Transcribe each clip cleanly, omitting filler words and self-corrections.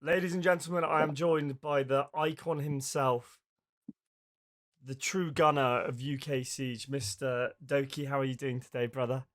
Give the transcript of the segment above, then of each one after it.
Ladies and gentlemen, I am joined by the icon himself, the true gunner of UK Siege, Mr. Doki. How are you doing today, brother?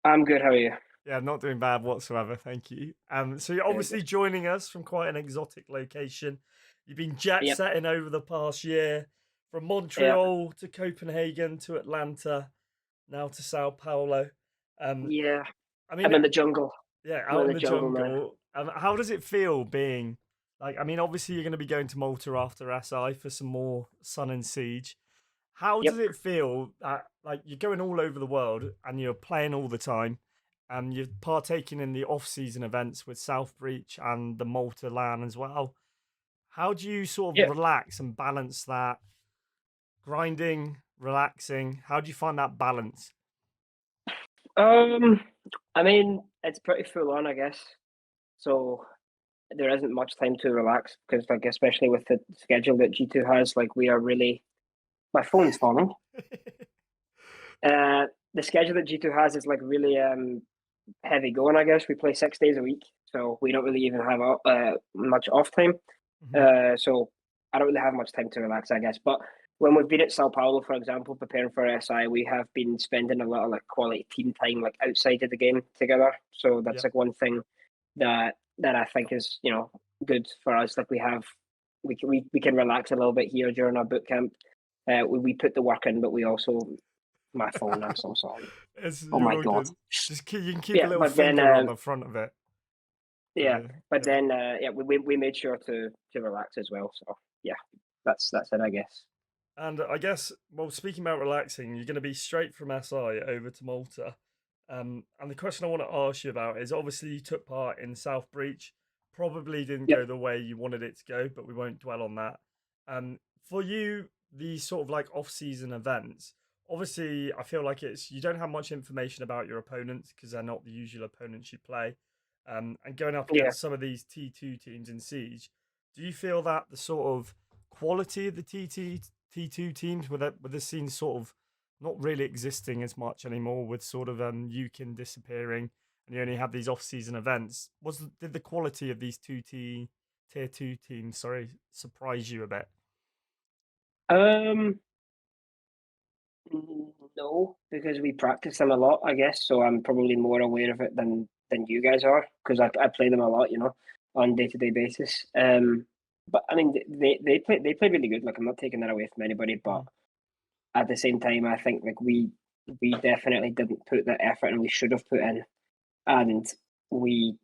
I'm good. How are you? Yeah, not doing bad whatsoever, thank you. So you're Good. obviously joining us from quite an exotic location. You've been jet Yep. setting over the past year, from Yeah. Montreal to Copenhagen to Atlanta, now to Sao Paulo. Um, Yeah. I mean, I'm in the jungle. Yeah, I'm out in in the the jungle, man. jungle. How does it feel being like? I mean, obviously you're going to be going to Malta after SI for some more Sun and Siege. How does Yep. it feel that like you're going all over the world and you're playing all the time, and you're partaking in the off-season events with South Breach and the Malta LAN as well? How do you sort of Yeah. relax and balance that grinding, relaxing? How do you find that balance? Um. I mean, it's pretty full on, I guess. So there isn't much time to relax because, like, especially with the schedule that G2 has, like, we are really. My phone's falling. The schedule that G2 has is like really heavy going. I guess we play 6 days a week, so we don't really even have much off time. Mhm. So I don't really have much time to relax, I guess. But when we've been at Sao Paulo, for example, preparing for SI, we have been spending a lot of like quality team time, like outside of the game together. So that's Yeah. like one thing that I think is good for us. Like we can relax a little bit here during our boot camp. We put the work in, but we also my phone. I'm so sorry. Oh You're my all god. good. Just you can keep a Yeah, little but then finger on the front of it. yeah, but Yeah. then yeah, we made sure to relax as well. So yeah, that's it, I guess. And I guess, well, speaking about relaxing, you're going to be straight from SI over to Malta. And the question I want to ask you about is obviously you took part in South Breach, probably didn't Yep. go the way you wanted it to go, but we won't dwell on that. For you, these sort of like off-season events, obviously I feel like it's you don't have much information about your opponents because they're not the usual opponents you play. And going up Yeah. against some of these T2 teams in Siege, do you feel that the sort of quality of the T2 teams with the scene sort of not really existing as much anymore with sort of Yukin disappearing and you only have these off-season events, did the quality of these tier 2 teams, sorry, surprise you a bit? Um. No, because we practice them a lot, I guess. So I'm probably more aware of it than you guys are because I play them a lot, on day to day basis. But I mean, they play really good. Like I'm not taking that away from anybody, but Mhm. at the same time, I think like we definitely didn't put the effort and we should have put in, and we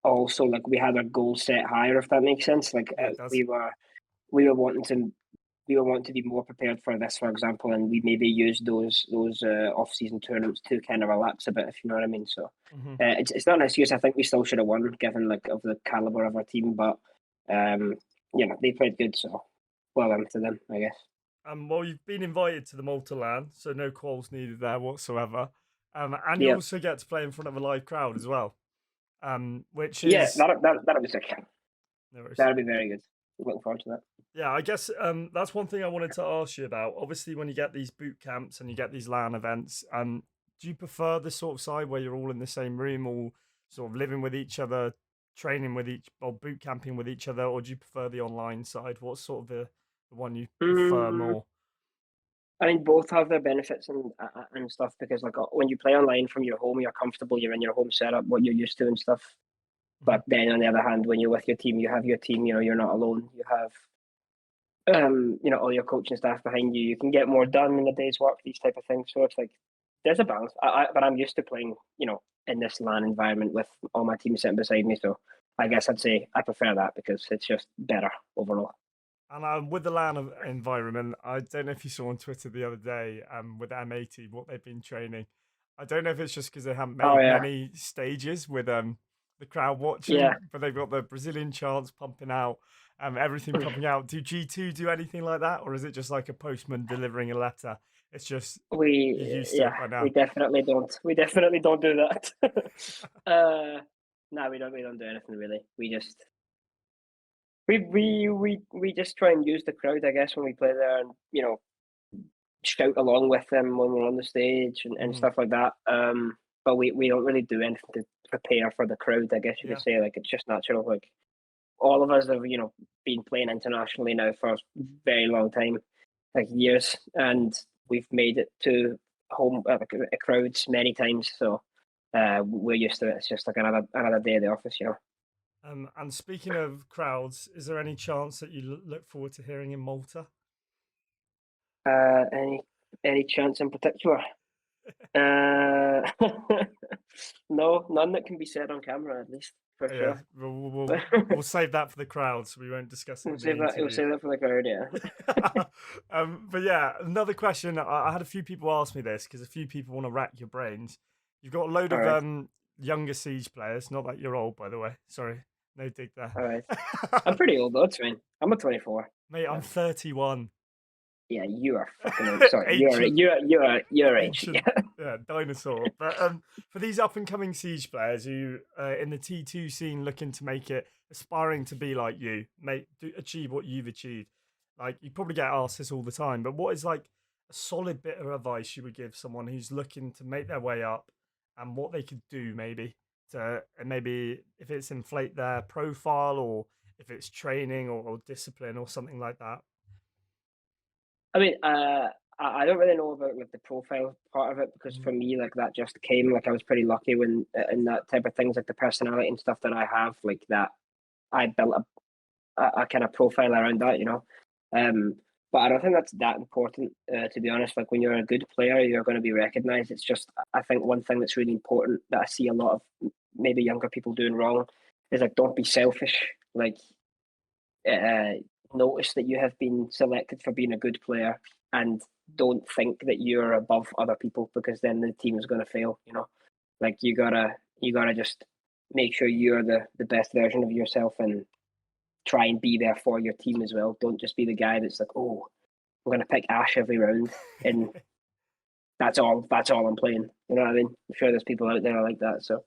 also like we had our goals set higher, if that makes sense. Like Yeah, it does. we were wanting to we were wanting to be more prepared for this, for example, and we maybe used those off season tournaments to kind of relax a bit, if you know what I mean. So Hmm. it's not an excuse. I think we still should have won, given like of the caliber of our team, but um, they played good, so well done to them, I guess. Well, you've been invited to the Malta LAN, so no calls needed there whatsoever. And you Yeah, also get to play in front of a live crowd as well, which yeah, is that'll be sick. no worries. That'll be very good. Looking forward to that. Yeah, I guess that's one thing I wanted to ask you about. Obviously, when you get these boot camps and you get these LAN events, do you prefer the sort of side where you're all in the same room, all sort of living with each other, training with each, or boot camping with each other, or do you prefer the online side? What's sort of the one you prefer Mm, more? I mean, both have their benefits and stuff because like when you play online from your home, you're comfortable. You're in your home setup, what you're used to and stuff. Mhm. But then on the other hand, when you're with your team, you have your team. You're not alone. You have all your coaching staff behind you. You can get more done in a day's work. These type of things. So it's like there's a balance. But I'm used to playing, in this LAN environment with all my team sitting beside me. So I Yeah. guess I'd say I prefer that because it's just better overall. And with the LAN environment, I don't know if you saw on Twitter the other day, with M80, what they've been training. I don't know if it's just because they haven't Oh made yeah, many stages with the crowd yeah. watching, but they've got the Brazilian chants pumping out, everything pumping out. Do G2 do anything like that, or is it just like a postman delivering a letter? It's just you're used to Yeah, it by we now. definitely don't. We definitely don't do that. No, we don't. We don't do anything really. We just try and use the crowd, I guess, when we play there, and shout along with them when we're on the stage and Mhm. stuff like that. But we don't really do anything to prepare for the crowd. I guess you could Yeah. say like it's just natural. Like all of us have been playing internationally now for a very long time, like years, and we've made it to home crowds many times. So we're used to it. It's just like another day at the office. And speaking of crowds, is there any chance that you look forward to hearing in Malta? Any chance in particular? Uh, no, none that can be said on camera, at least, for Yeah, sure. we'll save that for the crowds. We won't discuss it We'll in the save that. We'll interview. save that for the crowd. Yeah. But yeah, another question. I had a few people ask me this because a few people want to rack your brains. You've got a load All of right. younger Siege players. Not that you're old, by the way. Sorry, no dig there. All right. I'm pretty old though. It's fine. I'm a 24. Mate, I'm 31. Yeah, you are fucking old. Sorry, Ancient, you're ancient. ancient, yeah, dinosaur. But for these up and coming Siege players who in the T2 scene looking to make it, aspiring to be like you, achieve what you've achieved. Like you probably get asked this all the time, but what is like a solid bit of advice you would give someone who's looking to make their way up, and what they could do maybe to, and maybe if it's inflate their profile or if it's training or discipline or something like that. I mean, I don't really know about like the profile part of it because for me, like that just came. Like I was pretty lucky when in that type of things, like the personality and stuff that I have, like that I built a kind of profile around that, But I don't think that's that important, to be honest. Like when you're a good player, you're going to be recognized. It's just, I think one thing that's really important that I see a lot of maybe younger people doing wrong is like, don't be selfish. Like, notice that you have been selected for being a good player and don't think that you're above other people because then the team is going to fail. Like you gotta just make sure you're the best version of yourself and try and be there for your team as well. Don't just be the guy that's like, oh, I'm gonna pick Ash every round and that's all I'm playing. You know what I mean? I'm sure there's people out there like that. So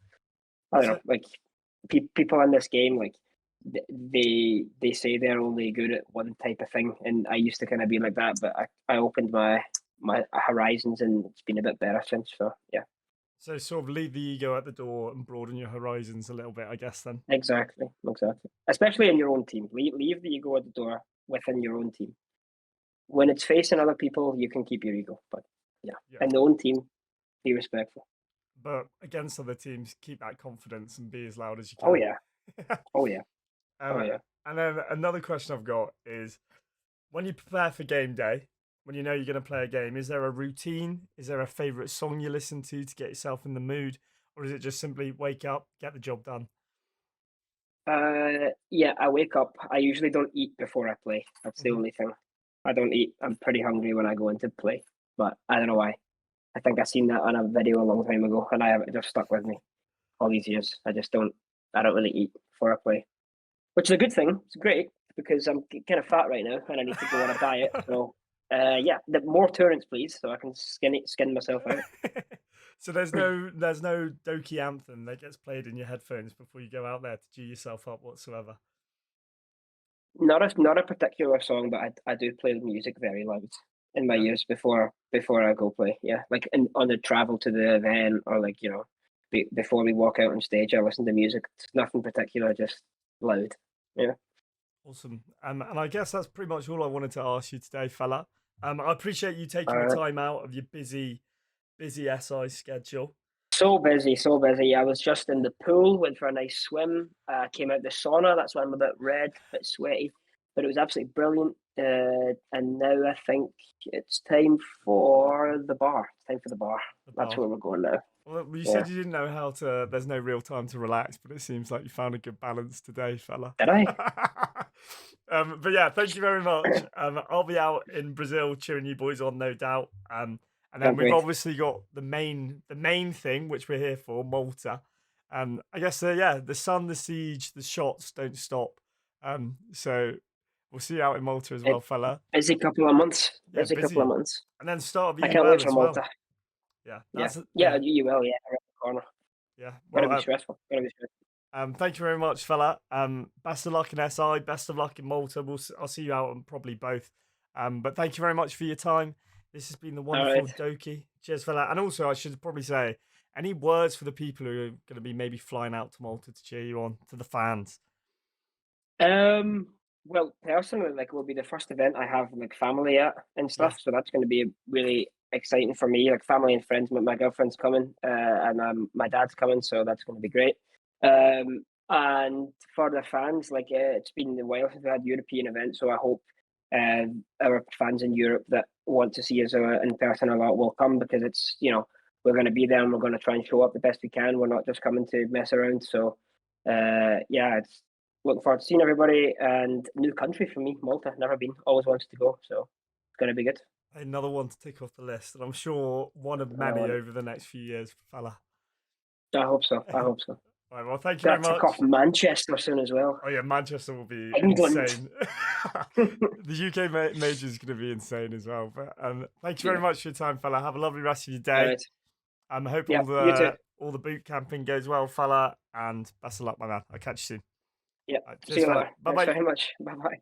I don't know, like people in this game, like they say they're only good at one type of thing, and I used to kind of be like that, but I opened my horizons and it's been a bit better since. So yeah. So sort of leave the ego at the door and broaden your horizons a little bit, I guess. Then Exactly. Especially in your own team, leave the ego at the door within your own team. When it's facing other people, you can keep your ego, but yeah. In the own team, be respectful. But against other teams, keep that confidence and be as loud as you can. Oh yeah. Oh yeah. Oh yeah. And then another question I've got is, when you prepare for game day, when you know you're going to play a game, is there a routine? Is there a favorite song you listen to get yourself in the mood? Or is it just simply wake up, get the job done? Yeah, I wake up. I usually don't eat before I play. That's the only thing. I don't eat. I'm pretty hungry when I go into play, but I don't know why. I think I seen that on a video a long time ago, and it just stuck with me all these years. I don't really eat before I play, which is a good thing. It's great because I'm kind of fat right now and I need to go on a diet. So, yeah, the more turrets, please, so I can skin myself out. So there's no Doki anthem that gets played in your headphones before you go out there to G yourself up whatsoever. Not a particular song, but I do play the music very loud in my ears before I go play. Yeah, like on the travel to the event or like before we walk out on stage, I listen to music. It's nothing particular, just loud. Yeah. Awesome. And I guess that's pretty much all I wanted to ask you today, fella. I appreciate you taking the time out of your busy SI schedule. So busy. I was just in the pool, went for a nice swim, came out the sauna. That's why I'm a bit red, a bit sweaty, but it was absolutely brilliant. And now I think it's time for the bar. It's time for the bar. That's where we're going now. Well, you said you didn't know how to. There's no real time to relax, but it seems like you found a good balance today, fella. Did I? But yeah, thank you very much. I'll be out in Brazil cheering you boys on, no doubt. And then we've obviously got the main thing which we're here for, Malta. I guess the sun, the siege, the shots don't stop. So we'll see you out in Malta as well, fella. Busy couple of months. Busy couple of months. And then start of I can't wait for Malta. Yeah, you will. Yeah, around the corner. Yeah, well, be stressful. Thank you very much, fella. Best of luck in SI. Best of luck in Malta. I'll see you out on probably both. But thank you very much for your time. This has been the wonderful Doki. Cheers, fella. And also, I should probably say, any words for the people who are going to be maybe flying out to Malta to cheer you on, to the fans? Well, personally, like, will be the first event I have like family at and Yeah. stuff, so that's going to be really exciting for me. Like family and friends. My girlfriend's coming, and my dad's coming, so that's going to be great. And for the fans, like, it's been a while since we had European events, so I hope our fans in Europe that want to see us in person a lot will come, because it's, we're going to be there and we're going to try and show up the best we can. We're not just coming to mess around. So, yeah, it's looking forward to seeing everybody, and new country for me, Malta. Never been, always wanted to go, so it's going to be good. Another one to tick off the list, and I'm sure one of I many over the next few years, fella. hope so. I hope so. All right, well, thank you very Got to tick much. off Manchester soon as well. Oh yeah, Manchester will be England. insane. The UK major is going to be insane as well. But thank you very much for your time, fella. Have a lovely rest of your All day. right. I hope Yeah, you too. all the boot camping goes well, fella. And best of luck, my man. I'll catch you soon. Yeah. All right, See cheers, you fella. later. Bye Thanks bye. very much. Bye bye.